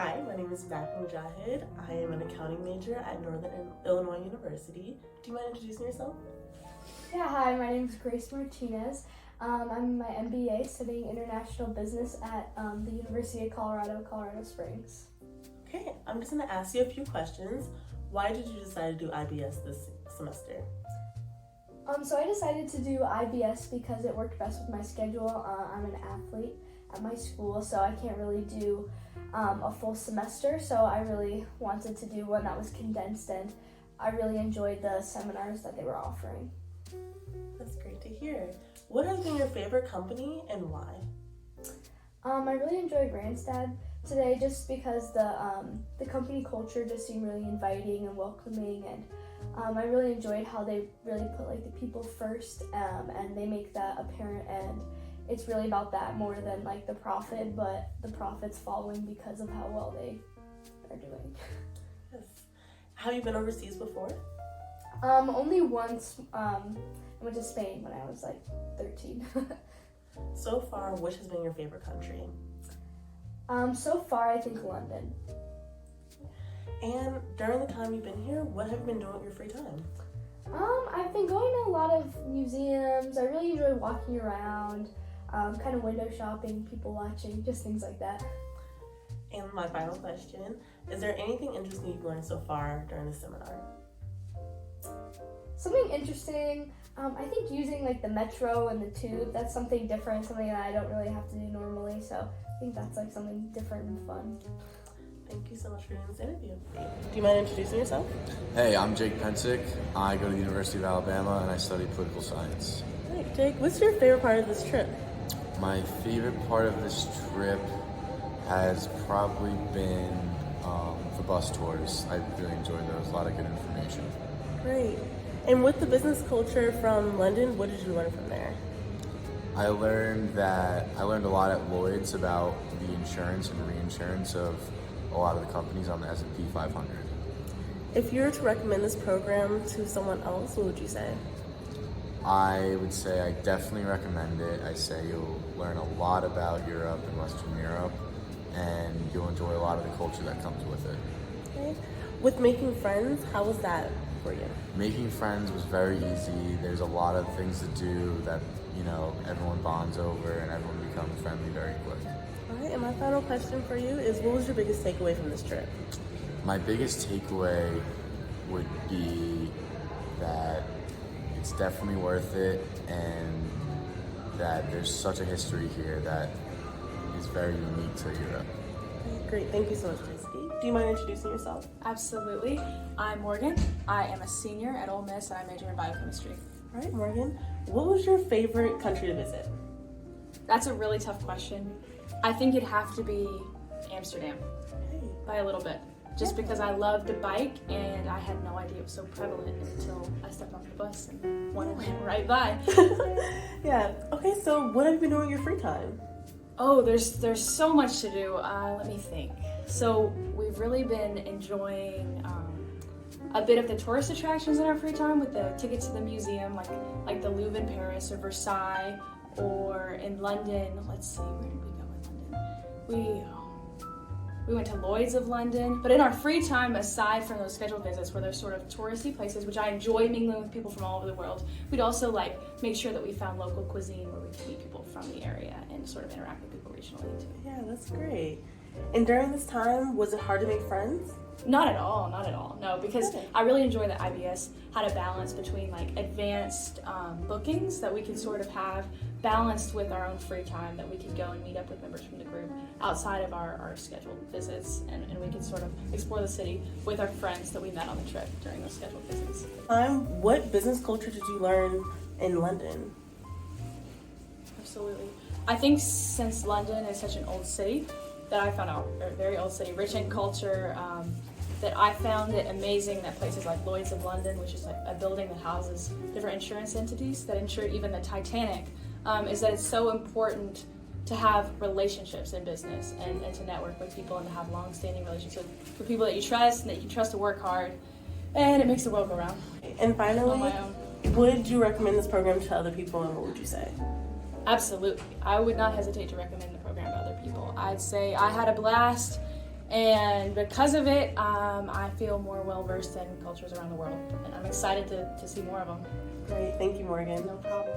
Hi, my name is Makkah Mujahid. I am an accounting major at Northern Illinois University. Do you mind introducing yourself? Yeah, hi, my name is Grace Martinez. I'm in my MBA studying international business at the University of Colorado, Colorado Springs. Okay, I'm just going to ask you a few questions. Why did you decide to do IBS this semester? So I decided to do IBS because it worked best with my schedule. I'm an athlete at my school, so I can't really do a full semester, so I really wanted to do one that was condensed, and I really enjoyed the seminars that they were offering. That's great to hear. What has been your favorite company and why? I really enjoyed Randstad today just because the company culture just seemed really inviting and welcoming, and I really enjoyed how they really put the people first, and they make that apparent, and it's really about that more than the profit, but the profit's following because of how well they are doing. Yes. Have you been overseas before? Only once. I went to Spain when I was 13. So far, which has been your favorite country? So far, I think London. And during the time you've been here, what have you been doing with your free time? I've been going to a lot of museums. I really enjoy walking around, kind of window shopping, people watching, just things like that. And my final question, is there anything interesting you've learned so far during the seminar? Something interesting, I think using the metro and the tube, that's something different, something that I don't really have to do normally, so I think that's something different and fun. Thank you so much for doing this interview. Do you mind introducing yourself? Hey, I'm Jake Pensick. I go to the University of Alabama and I study political science. Hey, Jake, what's your favorite part of this trip? My favorite part of this trip has probably been the bus tours. I really enjoyed those, a lot of good information. Great. And with the business culture from London, what did you learn from there? I learned a lot at Lloyd's about the insurance and reinsurance of a lot of the companies on the S&P 500. If you were to recommend this program to someone else, what would you say? I would say I definitely recommend it. I say you'll learn a lot about Europe and Western Europe, and you'll enjoy a lot of the culture that comes with it. Okay. With making friends, how was that for you? Making friends was very easy. There's a lot of things to do that, everyone bonds over and everyone becomes friendly very quick. All right, and my final question for you is, what was your biggest takeaway from this trip? My biggest takeaway would be that it's definitely worth it, and that there's such a history here that is very unique to Europe. Okay, great, thank you so much, Tracy. Do you mind introducing yourself? Absolutely. I'm Morgan. I am a senior at Ole Miss and I major in biochemistry. All right, Morgan, what was your favorite country to visit? That's a really tough question. I think it'd have to be Amsterdam, Okay. by a little bit. Just because I love to bike and I had no idea it was so prevalent until I stepped off the bus and one went right by. Yeah, okay, so what have you been doing in your free time? Oh, there's so much to do. Let me think. So we've really been enjoying a bit of the tourist attractions in our free time with the tickets to the museum, like the Louvre in Paris or Versailles, or in London. Let's see, where did we go in London? We went to Lloyd's of London. But in our free time, aside from those scheduled visits where they're sort of touristy places, which I enjoy mingling with people from all over the world, we'd also make sure that we found local cuisine where we could meet people from the area and sort of interact with people regionally too. Yeah, that's great. And during this time, was it hard to make friends? Not at all. No, because Okay. I really enjoy that IBS had a balance between advanced bookings that we could sort of have balanced with our own free time, that we could go and meet up with members from the group outside of our scheduled visits, and we could sort of explore the city with our friends that we met on the trip during those scheduled visits. What business culture did you learn in London? Absolutely. I think since London is such an old city, that I found out, a very old city, rich in culture, that I found it amazing that places like Lloyd's of London, which is a building that houses different insurance entities that insure even the Titanic, is that it's so important to have relationships in business and to network with people and to have long-standing relationships with people that you trust and that you can trust to work hard, and it makes the world go round. And finally, On my own. would you recommend this program to other people, and what would you say? Absolutely. I would not hesitate to recommend the program to other people. I'd say I had a blast, And because of it, I feel more well-versed in cultures around the world. And I'm excited to see more of them. Great. Thank you, Morgan. No problem.